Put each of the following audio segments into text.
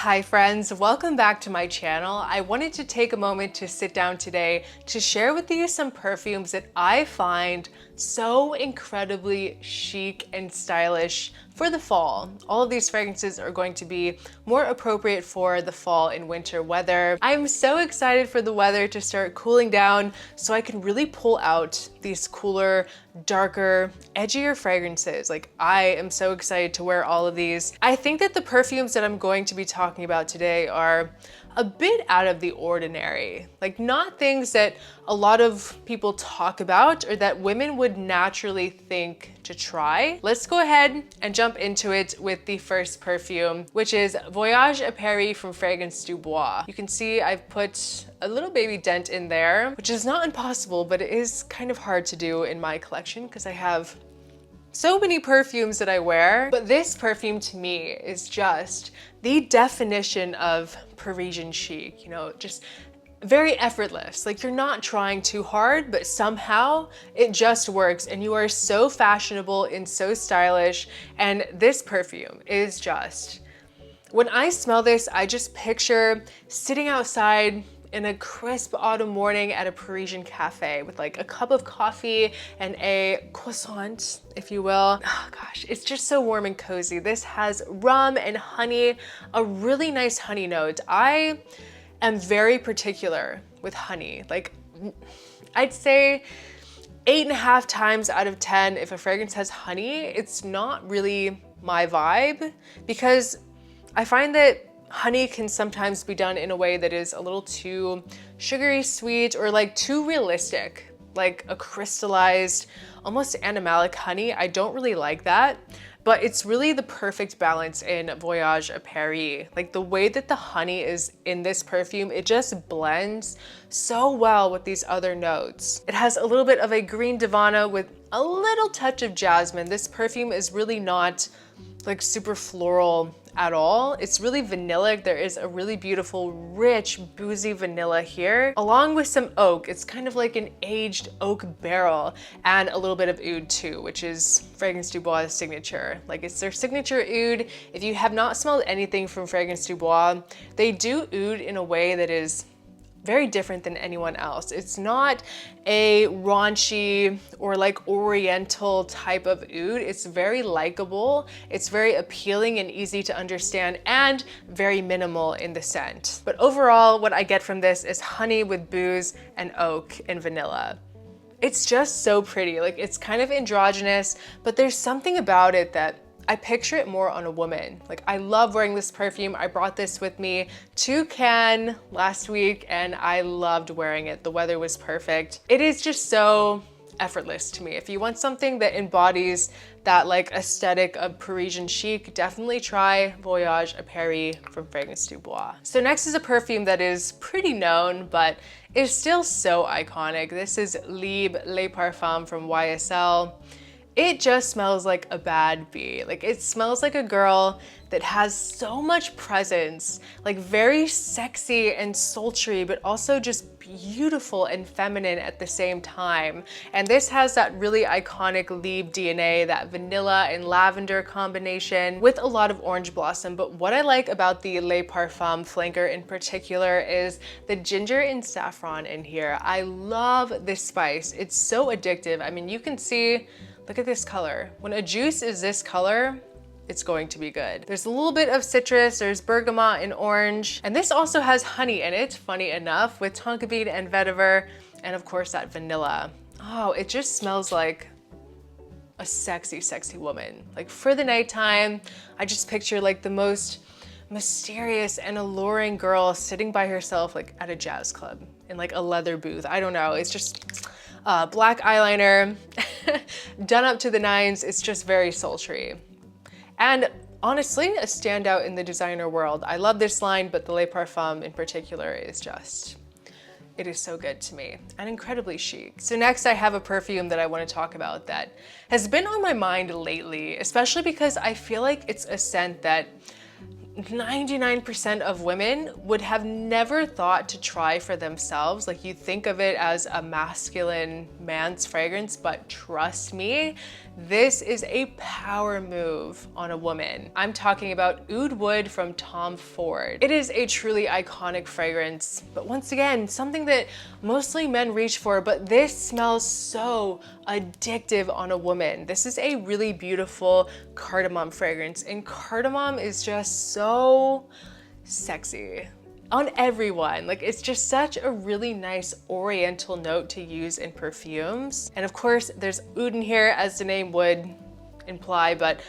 Hi friends, welcome back to my channel. I wanted to take a moment to sit down today to share with you some perfumes that I find so incredibly chic and stylish for the fall. All of these fragrances are going to be more appropriate for the fall and winter weather. I'm so excited for the weather to start cooling down so I can really pull out these cooler, darker, edgier fragrances. Like, I am so excited to wear all of these. I think that the perfumes that I'm going to be talking about today are a bit out of the ordinary, like not things that a lot of people talk about or that women would naturally think to try. Let's go ahead and jump into it with the first perfume, which is Voyage à Paris from Fragrance du Bois. You can see I've put a little baby dent in there, which is not impossible, but it is kind of hard to do in my collection because I have so many perfumes that I wear. But this perfume to me is just the definition of Parisian chic, you know, just very effortless. Like, you're not trying too hard, but somehow it just works and you are so fashionable and so stylish. And this perfume is just, when I smell this, I just picture sitting outside in a crisp autumn morning at a Parisian cafe with like a cup of coffee and a croissant, if you will. Oh gosh, it's just so warm and cozy. This has rum and honey, a really nice honey note. I am very particular with honey. Like, I'd say 8.5 times out of 10, if a fragrance has honey, it's not really my vibe, because I find that honey can sometimes be done in a way that is a little too sugary sweet or like too realistic, like a crystallized, almost animalic honey. I don't really like that, but it's really the perfect balance in Voyage à Paris. Like, the way that the honey is in this perfume, it just blends so well with these other notes. It has a little bit of a green divana with a little touch of jasmine. This perfume is really not like super floral at all. It's really vanillic. There is a really beautiful, rich, boozy vanilla here, along with some oak. It's kind of like an aged oak barrel, and a little bit of oud too, which is Fragrance du Bois' signature. Like, it's their signature oud. If you have not smelled anything from Fragrance du Bois, they do oud in a way that is very different than anyone else. It's not a raunchy or like oriental type of oud. It's very likable, it's very appealing and easy to understand, and very minimal in the scent. But overall, what I get from this is honey with booze and oak and vanilla. It's just so pretty. Like, it's kind of androgynous, but there's something about it that I picture it more on a woman. Like, I love wearing this perfume. I brought this with me to Cannes last week and I loved wearing it. The weather was perfect. It is just so effortless to me. If you want something that embodies that like aesthetic of Parisian chic, definitely try Voyage à Paris from Fragrance du Bois. So next is a perfume that is pretty known, but is still so iconic. This is Libre Le Parfum from YSL. It just smells like a bad bee. Like, it smells like a girl that has so much presence, like very sexy and sultry, but also just beautiful and feminine at the same time. And this has that really iconic Libre DNA, that vanilla and lavender combination with a lot of orange blossom. But what I like about the Le Parfum flanker in particular is the ginger and saffron in here. I love this spice. It's so addictive. I mean, you can see, look at this color. When a juice is this color, it's going to be good. There's a little bit of citrus, there's bergamot and orange, and this also has honey in it, funny enough, with tonka bean and vetiver, and of course that vanilla. Oh, it just smells like a sexy, sexy woman. Like, for the nighttime, I just picture like the most mysterious and alluring girl sitting by herself, like at a jazz club in like a leather booth. I don't know, it's just black eyeliner, done up to the nines. It's just very sultry. And honestly, a standout in the designer world. I love this line, but the Le Parfum in particular is just, it is so good to me and incredibly chic. So next I have a perfume that I want to talk about that has been on my mind lately, especially because I feel like it's a scent that 99% of women would have never thought to try for themselves. Like, you think of it as a masculine man's fragrance, but trust me, this is a power move on a woman. I'm talking about Oud Wood from Tom Ford. It is a truly iconic fragrance, but once again, something that mostly men reach for, but this smells so addictive on a woman. This is a really beautiful cardamom fragrance, and cardamom is just so sexy on everyone. Like, it's just such a really nice oriental note to use in perfumes. And of course, there's oud in here, as the name would imply, but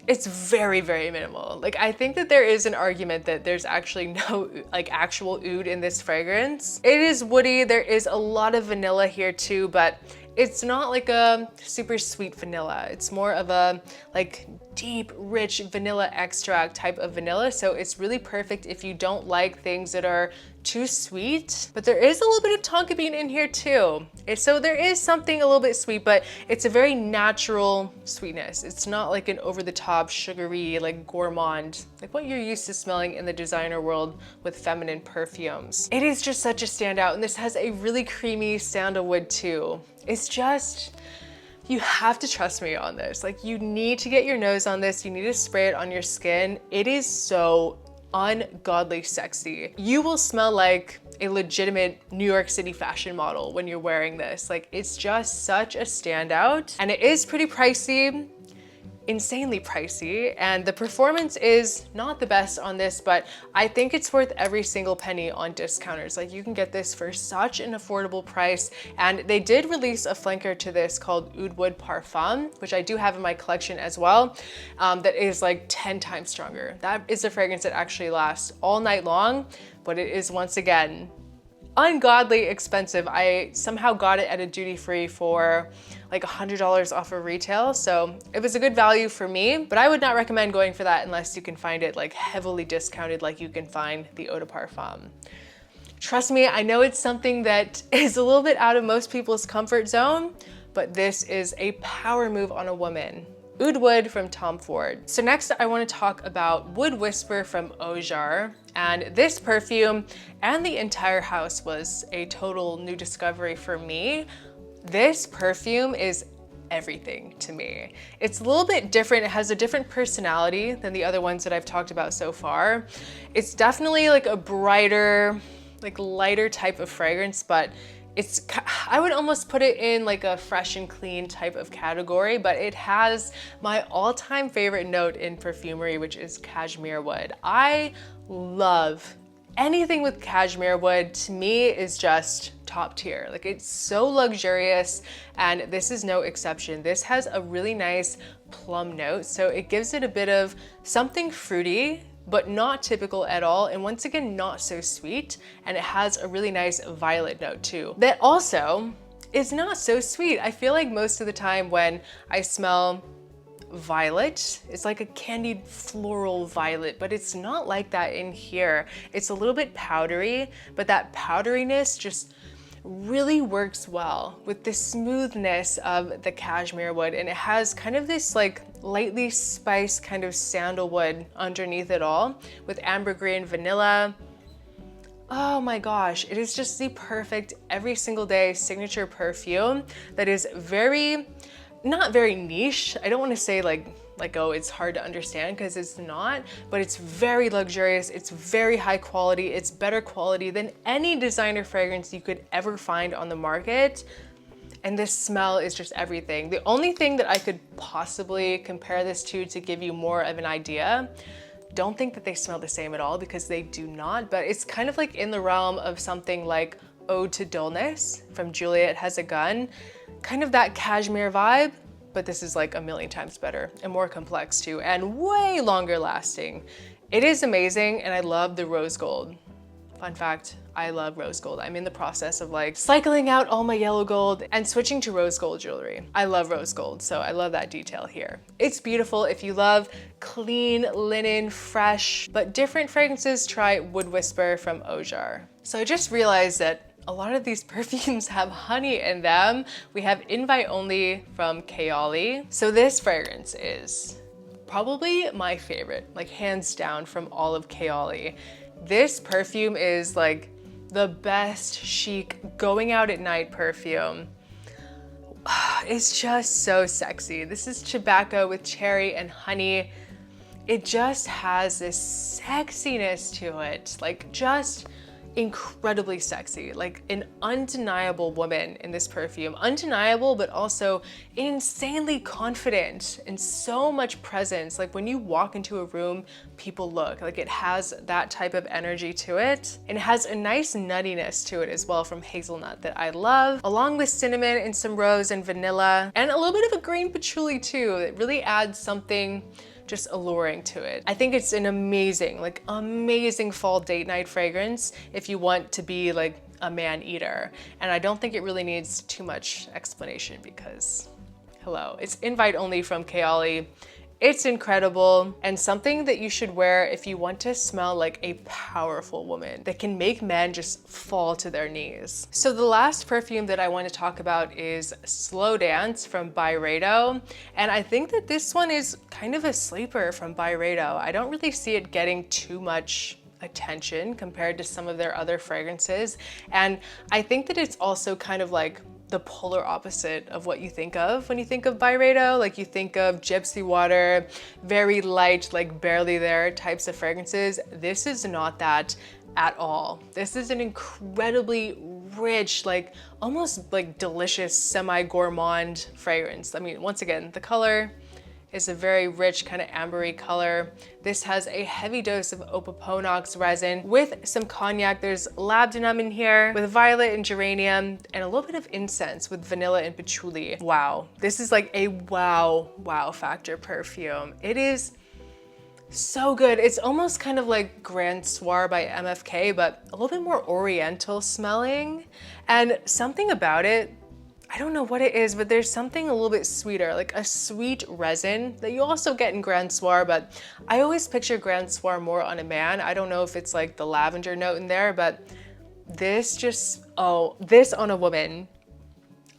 it's very, very minimal. Like, I think that there is an argument that there's actually no like actual oud in this fragrance. It is woody, there is a lot of vanilla here too, but it's not like a super sweet vanilla. It's more of a like deep, rich vanilla extract type of vanilla. So it's really perfect if you don't like things that are too sweet. But there is a little bit of tonka bean in here too. So there is something a little bit sweet, but it's a very natural sweetness. It's not like an over the top, sugary, like gourmand, like what you're used to smelling in the designer world with feminine perfumes. It is just such a standout, and this has a really creamy sandalwood too. It's just, you have to trust me on this. Like, you need to get your nose on this. You need to spray it on your skin. It is so ungodly sexy. You will smell like a legitimate New York City fashion model when you're wearing this. Like, it's just such a standout, and it is pretty pricey. Insanely pricey, and the performance is not the best on this, but I think it's worth every single penny on discounters. Like, you can get this for such an affordable price, and they did release a flanker to this called Libre Le Parfum, which I do have in my collection as well, that is like 10 times stronger. That is a fragrance that actually lasts all night long, but it is, once again, ungodly expensive. I somehow got it at a duty-free for like $100 off of retail, so it was a good value for me, but I would not recommend going for that unless you can find it like heavily discounted like you can find the Eau de Parfum. Trust me, I know it's something that is a little bit out of most people's comfort zone, but this is a power move on a woman. Oud Wood from Tom Ford. So next I want to talk about Wood Whisper from Voyage, and this perfume and the entire house was a total new discovery for me. This perfume is everything to me. It's a little bit different. It has a different personality than the other ones that I've talked about so far. It's definitely like a brighter, like lighter type of fragrance, but it's, I would almost put it in like a fresh and clean type of category, but it has my all-time favorite note in perfumery, which is cashmere wood. I love anything with cashmere wood. To me is just top tier. Like, it's so luxurious, and this is no exception. This has a really nice plum note, so it gives it a bit of something fruity, but not typical at all, and once again, not so sweet. And it has a really nice violet note too, that also is not so sweet. I feel like most of the time when I smell violet, it's like a candied floral violet, but it's not like that in here. It's a little bit powdery, but that powderiness just really works well with the smoothness of the cashmere wood, and it has kind of this like lightly spiced kind of sandalwood underneath it all with ambergris and vanilla. Oh my gosh, it is just the perfect every single day signature perfume that is very, not very niche. I don't want to say like oh, it's hard to understand, because it's not, but it's very luxurious, it's very high quality, it's better quality than any designer fragrance you could ever find on the market. And this smell is just everything. The only thing that I could possibly compare this to give you more of an idea, don't think that they smell the same at all, because they do not, but it's kind of like in the realm of something like Ode to Dullness from Juliet Has a Gun, kind of that cashmere vibe. But this is like a million times better and more complex too, and way longer lasting. It is amazing, and I love the rose gold. Fun fact, I love rose gold. I'm in the process of like cycling out all my yellow gold and switching to rose gold jewelry. I love rose gold, so I love that detail here. It's beautiful. If you love clean linen, fresh, but different fragrances, try Wood Whisper from Voyage. So I just realized that a lot of these perfumes have honey in them. We have Invite Only from Kayali. So this fragrance is probably my favorite, like hands down from all of Kayali. This perfume is like the best chic going out at night perfume. It's just so sexy. This is tobacco with cherry and honey. It just has this sexiness to it, like just incredibly sexy, like an undeniable woman in this perfume. Undeniable, but also insanely confident and so much presence. Like when you walk into a room, people look. Like it has that type of energy to it. And it has a nice nuttiness to it as well from hazelnut that I love, along with cinnamon and some rose and vanilla, and a little bit of a green patchouli too. It really adds something just alluring to it. I think it's an amazing, like amazing fall date night fragrance if you want to be like a man eater. And I don't think it really needs too much explanation because, hello, it's invite only from Kayali. It's incredible and something that you should wear if you want to smell like a powerful woman that can make men just fall to their knees. So the last perfume that I want to talk about is Slow Dance from Byredo. And I think that this one is kind of a sleeper from Byredo. I don't really see it getting too much attention compared to some of their other fragrances. And I think that it's also kind of like the polar opposite of what you think of when you think of Byredo. Like you think of gypsy water, very light, like barely there types of fragrances. This is not that at all. This is an incredibly rich, like almost like delicious semi-gourmand fragrance. I mean, once again, the color is a very rich kind of ambery color. This has a heavy dose of opoponax resin with some cognac. There's labdanum in here with violet and geranium and a little bit of incense with vanilla and patchouli. Wow, this is like a wow factor perfume. It is so good. It's almost kind of like Grand Soir by MFK, but a little bit more oriental smelling. And something about it, I don't know what it is, but there's something a little bit sweeter, like a sweet resin that you also get in Grand Soir, but I always picture Grand Soir more on a man. I don't know if it's like the lavender note in there, but this just, oh, this on a woman,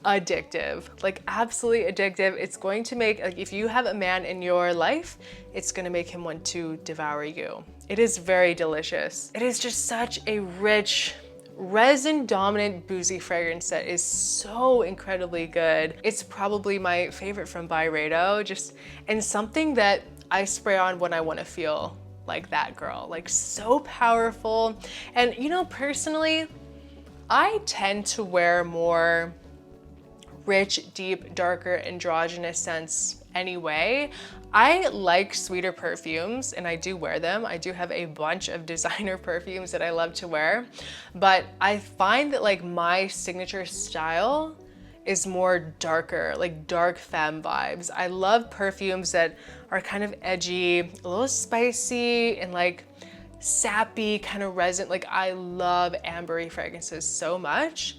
addictive, like absolutely addictive. It's going to make, like if you have a man in your life, it's gonna make him want to devour you. It is very delicious. It is just such a rich, resin dominant boozy fragrance that is so incredibly good. It's probably my favorite from Byredo, just, and something that I spray on when I want to feel like that girl, like so powerful. And you know, personally, I tend to wear more rich, deep, darker, androgynous scents anyway. I like sweeter perfumes and I do wear them. I do have a bunch of designer perfumes that I love to wear, but I find that like my signature style is more darker, like dark femme vibes. I love perfumes that are kind of edgy, a little spicy and like sappy, kind of resin. Like I love ambery fragrances so much.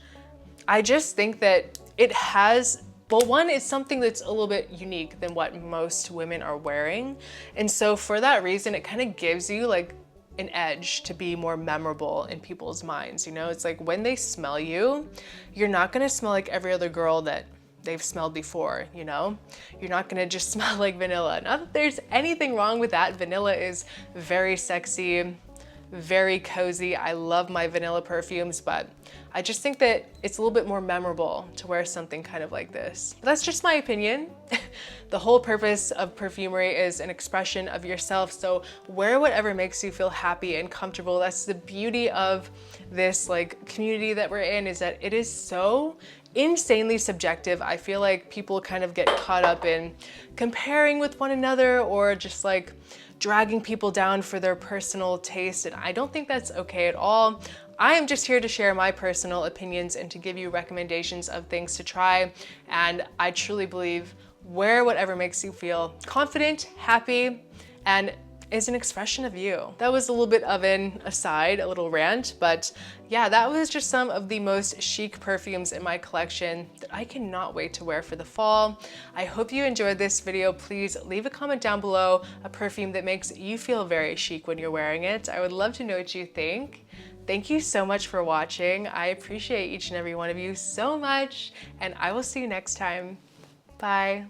I just think that it has, well, one, it's something that's a little bit unique than what most women are wearing. And so for that reason, it kind of gives you like an edge to be more memorable in people's minds. You know, it's like when they smell you, you're not gonna smell like every other girl that they've smelled before, you know? You're not gonna just smell like vanilla. Not that there's anything wrong with that. Vanilla is very sexy, very cozy. I love my vanilla perfumes, but I just think that it's a little bit more memorable to wear something kind of like this. But that's just my opinion. The whole purpose of perfumery is an expression of yourself, so wear whatever makes you feel happy and comfortable. That's the beauty of this like community that we're in, is that it is so insanely subjective. I feel like people kind of get caught up in comparing with one another or just like dragging people down for their personal taste, and I don't think that's okay at all. I am just here to share my personal opinions and to give you recommendations of things to try, and I truly believe wear whatever makes you feel confident, happy, and is an expression of you. That was a little bit of an aside, a little rant, but yeah, that was just some of the most chic perfumes in my collection that I cannot wait to wear for the fall. I hope you enjoyed this video. Please leave a comment down below, a perfume that makes you feel very chic when you're wearing it. I would love to know what you think. Thank you so much for watching. I appreciate each and every one of you so much, and I will see you next time. Bye.